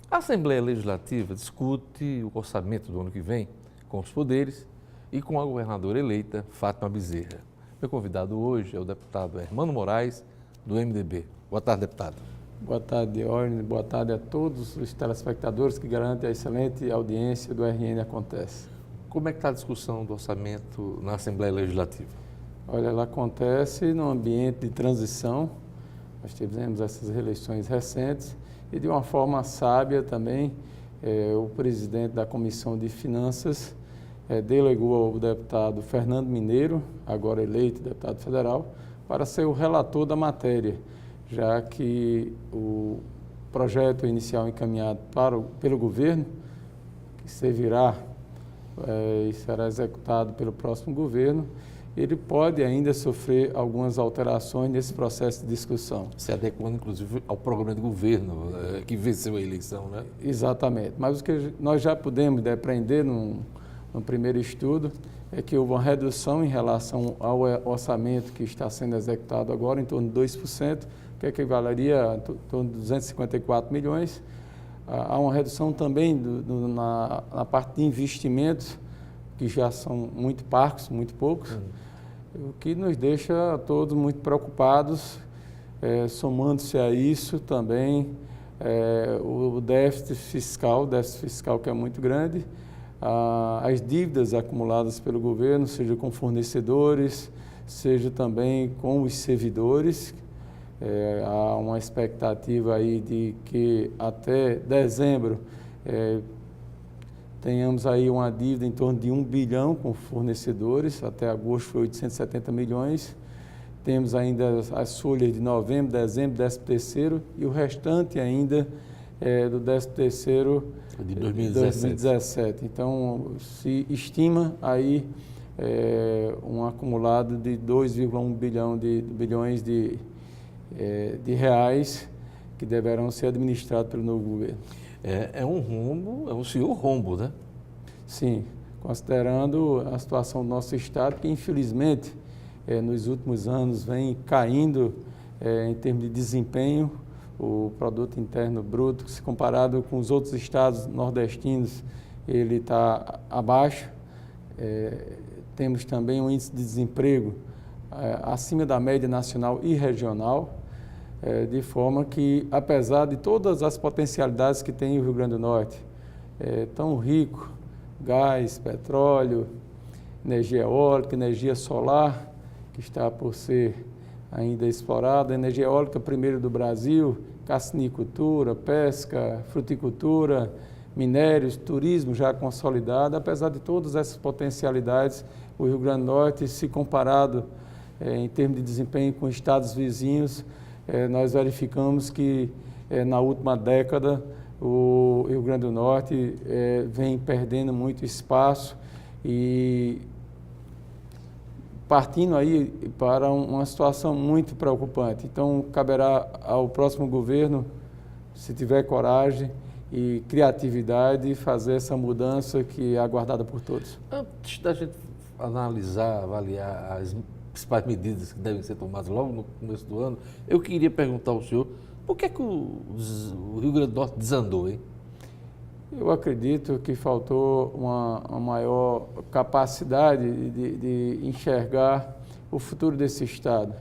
A Assembleia Legislativa discute o orçamento do ano que vem com os poderes e com a governadora eleita, Fátima Bezerra. Meu convidado hoje é o deputado Hermano Moraes, do MDB. Boa tarde, deputado. Boa tarde, Orne. Boa tarde a todos os telespectadores que garantem a excelente audiência do RN Acontece. Como é que está a discussão do orçamento na Assembleia Legislativa? Olha, ela acontece num ambiente de transição. Nós tivemos essas eleições recentes e, de uma forma sábia também, o presidente da Comissão de Finanças delegou ao deputado Fernando Mineiro, agora eleito deputado federal, para ser o relator da matéria, já que o projeto inicial encaminhado pelo governo, que servirá e será executado pelo próximo governo, ele pode ainda sofrer algumas alterações nesse processo de discussão. Se adequando, inclusive, ao programa de governo que venceu a eleição, né? Exatamente. Mas o que nós já pudemos aprender no primeiro estudo é que houve uma redução em relação ao orçamento que está sendo executado agora, em torno de 2%, que equivaleria a torno de 254 milhões. Há uma redução também na parte de investimentos, que já são muito parcos, muito poucos, o que nos deixa todos muito preocupados, somando-se a isso também o déficit fiscal que é muito grande, as dívidas acumuladas pelo governo, seja com fornecedores, seja também com os servidores. Há uma expectativa aí de que até dezembro tenhamos aí uma dívida em torno de 1 bilhão com fornecedores, até agosto foi 870 milhões. Temos ainda as folhas de novembro, dezembro, 13º e o restante ainda do 13º de 2017. Então, se estima aí um acumulado de 2,1 bilhões de reais que deverão ser administrados pelo novo governo. É um rombo, é um senhor rombo, né? Sim, considerando a situação do nosso Estado, que infelizmente nos últimos anos vem caindo em termos de desempenho, o produto interno bruto, se comparado com os outros estados nordestinos, ele está abaixo. Temos também um índice de desemprego acima da média nacional e regional, de forma que, apesar de todas as potencialidades que tem o Rio Grande do Norte, tão rico, gás, petróleo, energia eólica, energia solar, que está por ser ainda explorada, energia eólica primeiro do Brasil, cassinicultura, pesca, fruticultura, minérios, turismo já consolidado. Apesar de todas essas potencialidades, o Rio Grande do Norte, se comparado em termos de desempenho com estados vizinhos, nós verificamos que na última década o Rio Grande do Norte vem perdendo muito espaço e partindo aí para uma situação muito preocupante. Então, caberá ao próximo governo, se tiver coragem e criatividade, fazer essa mudança que é aguardada por todos. Antes da gente analisar, avaliar as principais medidas que devem ser tomadas logo no começo do ano, eu queria perguntar ao senhor, por que é que o Rio Grande do Norte desandou, hein? Eu acredito que faltou uma maior capacidade de enxergar o futuro desse Estado.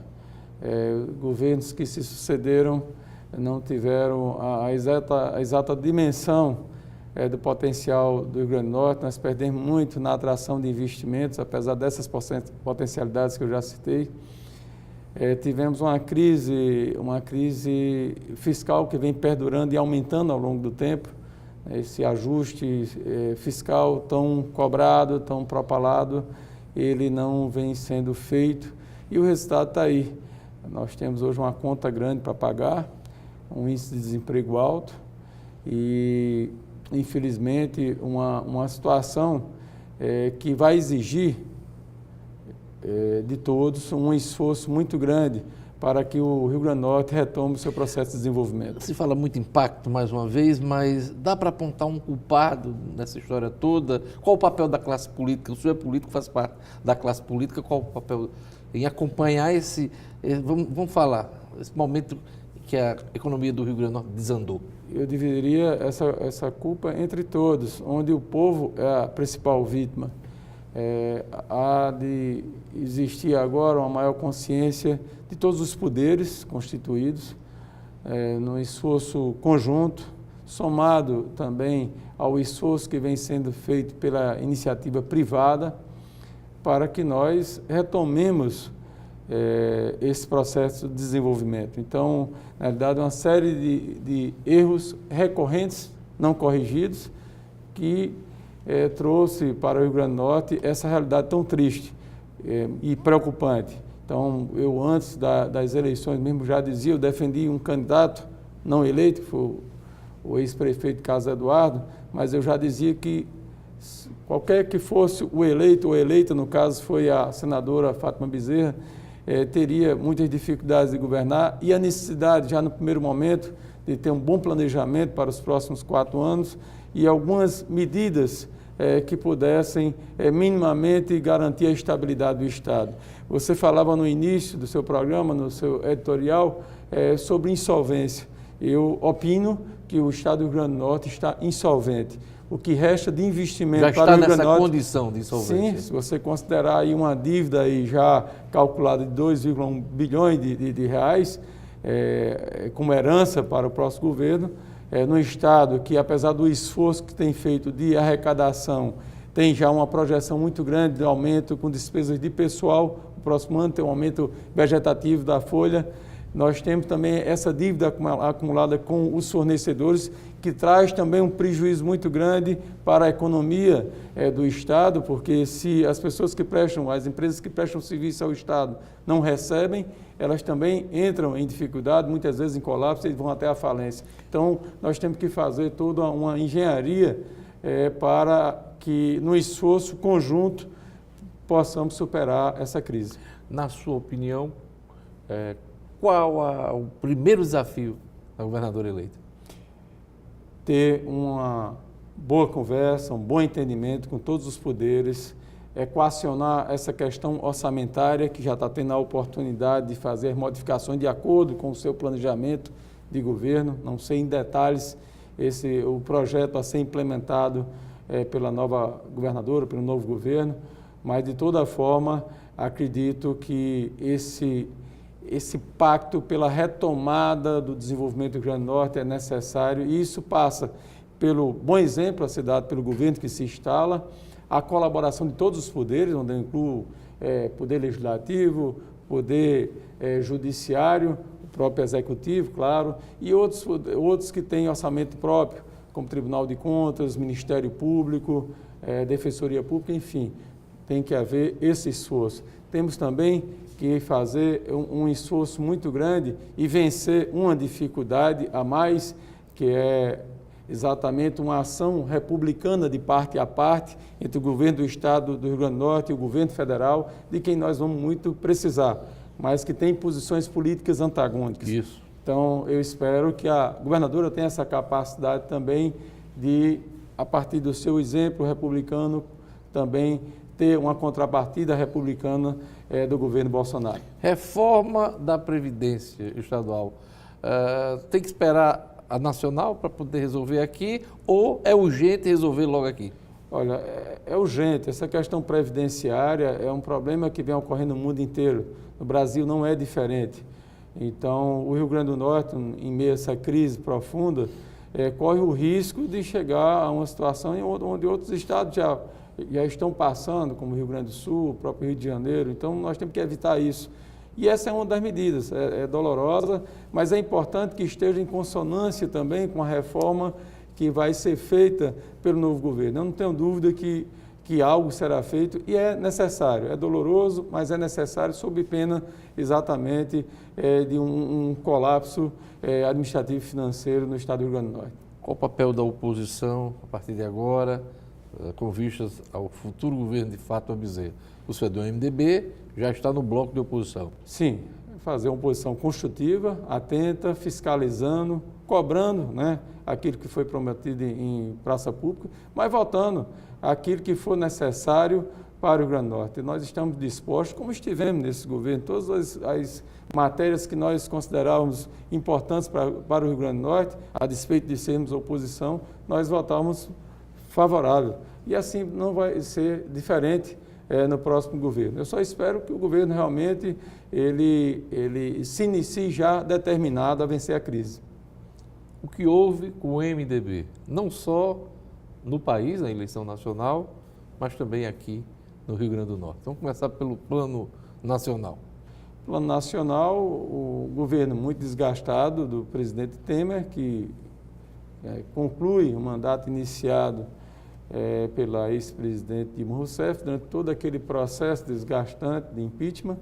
Governos que se sucederam não tiveram a exata dimensão do potencial do Rio Grande do Norte. Nós perdemos muito na atração de investimentos, apesar dessas potencialidades que eu já citei. Tivemos uma crise fiscal que vem perdurando e aumentando ao longo do tempo. Esse ajuste fiscal tão cobrado, tão propalado, ele não vem sendo feito e o resultado está aí. Nós temos hoje uma conta grande para pagar, um índice de desemprego alto e, infelizmente, uma situação que vai exigir de todos um esforço muito grande para que o Rio Grande do Norte retome o seu processo de desenvolvimento. Se fala muito impacto, mais uma vez, mas dá para apontar um culpado nessa história toda? Qual o papel da classe política? O senhor é político, faz parte da classe política, qual o papel em acompanhar esse... Vamos falar, esse momento que a economia do Rio Grande do Norte desandou? Eu dividiria essa culpa entre todos, onde o povo é a principal vítima. Há de existir agora uma maior consciência de todos os poderes constituídos, num esforço conjunto, somado também ao esforço que vem sendo feito pela iniciativa privada, para que nós retomemos esse processo de desenvolvimento. Então, na verdade, uma série de erros recorrentes, não corrigidos, que trouxe para o Rio Grande do Norte essa realidade tão triste e preocupante. Então, eu antes das eleições mesmo já dizia, eu defendi um candidato não eleito, que foi o ex-prefeito Carlos Eduardo, mas eu já dizia que qualquer que fosse o eleito ou eleita, no caso foi a senadora Fátima Bezerra, teria muitas dificuldades de governar e a necessidade, já no primeiro momento, de ter um bom planejamento para os próximos 4 anos e algumas medidas que pudessem minimamente garantir a estabilidade do Estado. Você falava no início do seu programa, no seu editorial, sobre insolvência. Eu opino que o Estado do Rio Grande do Norte está insolvente. O que resta de investimento para o Rio Grande do Norte... Já está nessa condição de insolvência? Sim, se você considerar aí uma dívida aí já calculada de 2,1 bilhões de reais, como herança para o próximo governo, no Estado que, apesar do esforço que tem feito de arrecadação, tem já uma projeção muito grande de aumento com despesas de pessoal, o próximo ano tem um aumento vegetativo da folha. Nós temos também essa dívida acumulada com os fornecedores, que traz também um prejuízo muito grande para a economia do Estado, porque se as pessoas que prestam, as empresas que prestam serviço ao Estado não recebem, elas também entram em dificuldade, muitas vezes em colapso e vão até a falência. Então, nós temos que fazer toda uma engenharia para que, no esforço conjunto, possamos superar essa crise. Na sua opinião, qual o primeiro desafio da governadora eleita? Ter uma boa conversa, um bom entendimento com todos os poderes, equacionar essa questão orçamentária, que já está tendo a oportunidade de fazer modificações de acordo com o seu planejamento de governo. Não sei em detalhes o projeto a ser implementado pela nova governadora, pelo novo governo, mas de toda forma acredito que esse pacto pela retomada do desenvolvimento do Rio Grande do Norte é necessário e isso passa pelo bom exemplo a ser dado pelo governo que se instala, a colaboração de todos os poderes, onde eu incluo poder legislativo, poder judiciário, o próprio executivo, claro, e outros que têm orçamento próprio, como Tribunal de Contas, Ministério Público, Defensoria Pública, enfim, tem que haver esse esforço. Temos também que fazer um esforço muito grande e vencer uma dificuldade a mais, que é exatamente uma ação republicana de parte a parte entre o governo do Estado do Rio Grande do Norte e o governo federal, de quem nós vamos muito precisar, mas que tem posições políticas antagônicas. Isso. Então, eu espero que a governadora tenha essa capacidade também de, a partir do seu exemplo republicano, também ter uma contrapartida republicana do governo Bolsonaro. Reforma da Previdência Estadual. Tem que esperar a nacional para poder resolver aqui ou é urgente resolver logo aqui? Olha, é urgente. Essa questão previdenciária é um problema que vem ocorrendo no mundo inteiro. No Brasil não é diferente. Então, o Rio Grande do Norte, em meio a essa crise profunda, corre o risco de chegar a uma situação onde outros estados já estão passando, como o Rio Grande do Sul, o próprio Rio de Janeiro. Então, nós temos que evitar isso. E essa é uma das medidas, é dolorosa, mas é importante que esteja em consonância também com a reforma que vai ser feita pelo novo governo. Eu não tenho dúvida que algo será feito e é necessário, é doloroso, mas é necessário sob pena exatamente de um colapso administrativo e financeiro no estado do Rio Grande do Norte. Qual o papel da oposição a partir de agora, com vistas ao futuro governo de Fátima Bezerra? O senhor é do MDB, já está no bloco de oposição. Sim, fazer uma oposição construtiva, atenta, fiscalizando, cobrando, né, aquilo que foi prometido em praça pública, mas votando aquilo que for necessário para o Rio Grande do Norte. E nós estamos dispostos, como estivemos nesse governo, todas as matérias que nós considerávamos importantes para o Rio Grande do Norte, a despeito de sermos oposição, nós votamos favorável. E assim não vai ser diferente no próximo governo. Eu só espero que o governo realmente ele se inicie já determinado a vencer a crise. O que houve com o MDB, não só no país, na eleição nacional, mas também aqui no Rio Grande do Norte. Vamos começar pelo plano nacional. Plano nacional, o governo muito desgastado do presidente Temer, que conclui o mandato iniciado pela ex-presidente Dilma Rousseff, durante todo aquele processo desgastante de impeachment.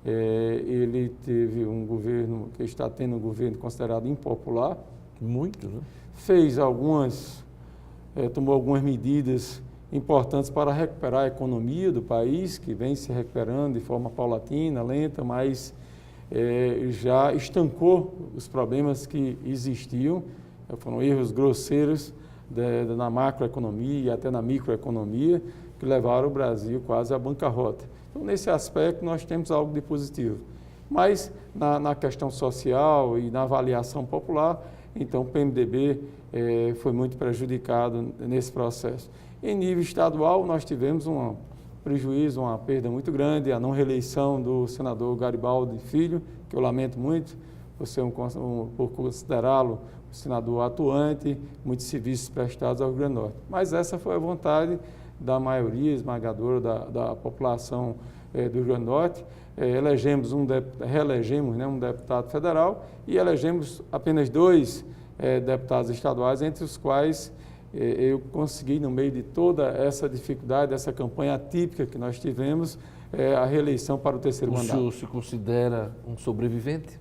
Ele teve um governo, que está tendo um governo considerado impopular. Muito, né? Tomou algumas medidas importantes para recuperar a economia do país, que vem se recuperando de forma paulatina, lenta, mas já estancou os problemas que existiam. Foram erros grosseiros na macroeconomia e até na microeconomia, que levaram o Brasil quase à bancarrota. Então, nesse aspecto, nós temos algo de positivo. Mas, na questão social e na avaliação popular, então, o PMDB foi muito prejudicado nesse processo. Em nível estadual, nós tivemos um prejuízo, uma perda muito grande, a não reeleição do senador Garibaldi Filho, que eu lamento muito, por considerá-lo um senador atuante, muitos serviços prestados ao Rio Grande do Norte. Mas essa foi a vontade da maioria esmagadora da população do Rio Grande do Norte. Reelegemos um deputado federal e elegemos apenas 2 deputados estaduais, entre os quais eu consegui, no meio de toda essa dificuldade, essa campanha atípica que nós tivemos, a reeleição para o 3º mandato. O senhor se considera um sobrevivente?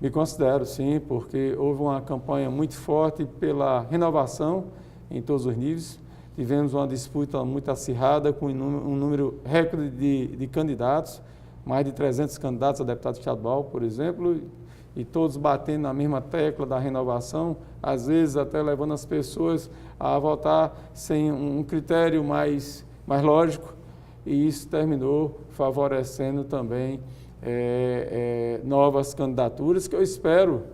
Me considero, sim, porque houve uma campanha muito forte pela renovação em todos os níveis. Tivemos uma disputa muito acirrada com um número recorde de candidatos, mais de 300 candidatos a deputado estadual, por exemplo, e todos batendo na mesma tecla da renovação, às vezes até levando as pessoas a votar sem um critério mais lógico, e isso terminou favorecendo também novas candidaturas que eu espero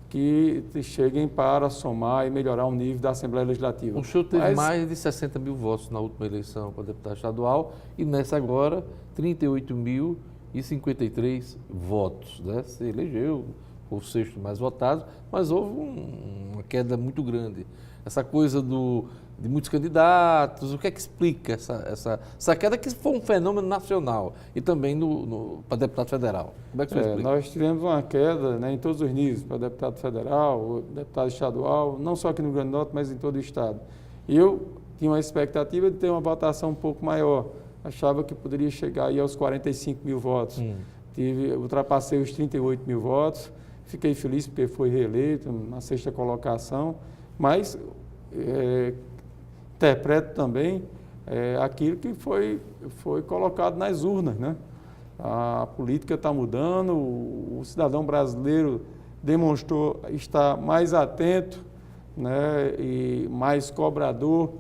que cheguem para somar e melhorar o nível da Assembleia Legislativa. O senhor teve mais de 60 mil votos na última eleição para deputado estadual e nessa agora 38.053 votos, né? Se elegeu o 6º mais votado, mas houve uma queda muito grande. Essa coisa de muitos candidatos, o que é que explica essa queda, que foi um fenômeno nacional e também para deputado federal? Como é que você explica? Nós tivemos uma queda, né, em todos os níveis, para deputado federal, deputado estadual, não só aqui no Rio Grande do Norte, mas em todo o estado. E eu tinha uma expectativa de ter uma votação um pouco maior, achava que poderia chegar aí aos 45 mil votos. Ultrapassei os 38 mil votos, fiquei feliz porque foi reeleito na 6ª colocação, mas interpreto também aquilo que foi colocado nas urnas, né? A política está mudando, o cidadão brasileiro demonstrou estar mais atento, né, e mais cobrador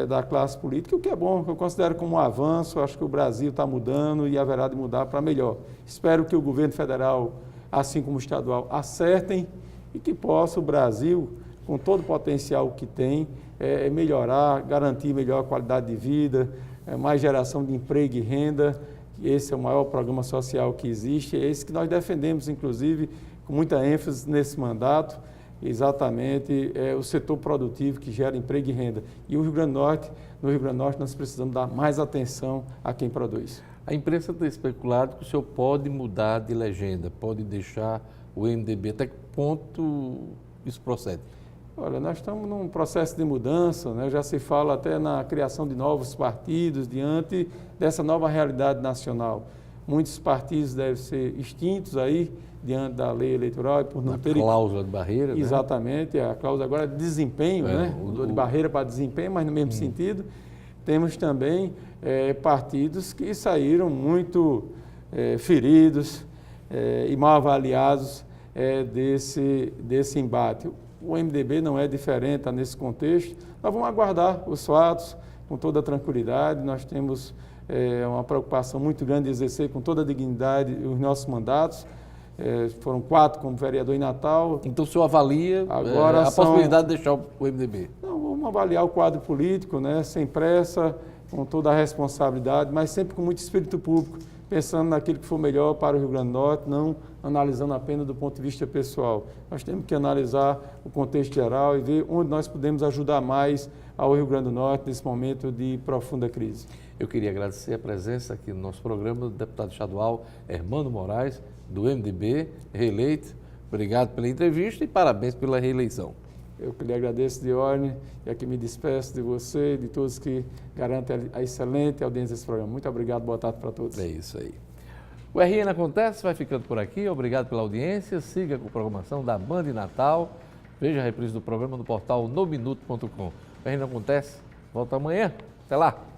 da classe política, o que é bom, que eu considero como um avanço. Acho que o Brasil está mudando e haverá de mudar para melhor. Espero que o governo federal, assim como o estadual, acertem e que possa o Brasil, com todo o potencial que tem, melhorar, garantir melhor qualidade de vida, mais geração de emprego e renda. Esse é o maior programa social que existe, é esse que nós defendemos, inclusive, com muita ênfase nesse mandato, exatamente o setor produtivo que gera emprego e renda. E no Rio Grande do Norte, nós precisamos dar mais atenção a quem produz. A imprensa tem especulado que o senhor pode mudar de legenda, pode deixar o MDB. Até que ponto isso procede? Olha, nós estamos num processo de mudança, né? Já se fala até na criação de novos partidos diante dessa nova realidade nacional. Muitos partidos devem ser extintos aí diante da lei eleitoral e por não ter cláusula de barreira, exatamente, né? A cláusula agora é de desempenho, né? Mudou de barreira para desempenho, mas no mesmo sentido. Temos também partidos que saíram muito feridos e mal avaliados desse embate. O MDB não é diferente, está nesse contexto. Nós vamos aguardar os fatos com toda a tranquilidade. Nós temos é uma preocupação muito grande de exercer com toda a dignidade os nossos mandatos. Foram 4 como vereador em Natal. Então o senhor avalia Agora a possibilidade de deixar o MDB? Não, vamos avaliar o quadro político, né, sem pressa, com toda a responsabilidade, mas sempre com muito espírito público, pensando naquilo que for melhor para o Rio Grande do Norte, não analisando apenas do ponto de vista pessoal. Nós temos que analisar o contexto geral e ver onde nós podemos ajudar mais ao Rio Grande do Norte nesse momento de profunda crise. Eu queria agradecer a presença aqui no nosso programa do deputado estadual Hermano Moraes, do MDB, reeleito. Obrigado pela entrevista e parabéns pela reeleição. Eu que lhe agradeço, Dione, e aqui me despeço de você e de todos que garantem a excelente audiência desse programa. Muito obrigado, boa tarde para todos. É isso aí. O RN Acontece vai ficando por aqui. Obrigado pela audiência. Siga com a programação da Band Natal. Veja a reprise do programa no portal nominuto.com. O RN Acontece volta amanhã. Até lá.